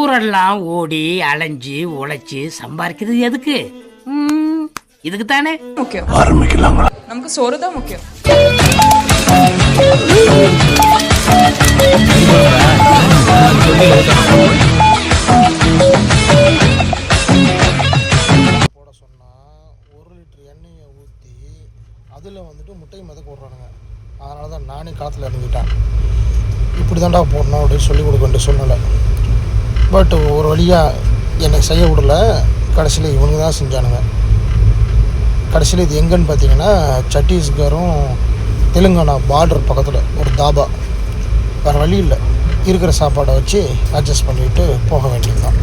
ஊரெல்லாம் ஓடி அலைஞ்சு உழைச்சி சம்பாதிக்கிறது எதுக்கு? இதுக்கு தானே. முக்கியம். நமக்கு சோறு தான் முக்கியம். போட சொன்னால் 1 லிட்டர் எண்ணெயை ஊற்றி அதில் வந்துட்டு முட்டை மிதக்க விட்றானுங்க. அதனால தான் நானே காற்றுல இறங்கிட்டேன். இப்படி தான்டா போடணும் அப்படின்னு சொல்லிக் கொடுக்க வேண்டிய சூழ்நிலை. பட் ஒரு வழியாக என்னை செய்ய விடல. கடைசியில் இவனுங்க தான் செஞ்சானுங்க. கடைசியில் இது எங்கன்னு பார்த்தீங்கன்னா சத்தீஸ்கரும் தெலுங்கானா பார்டர் பக்கத்தில் ஒரு தாபா. வேறு வழி இல்லை, இருக்கிற சாப்பாடை வச்சு அட்ஜஸ்ட் பண்ணிவிட்டு போக வேண்டியது தான்.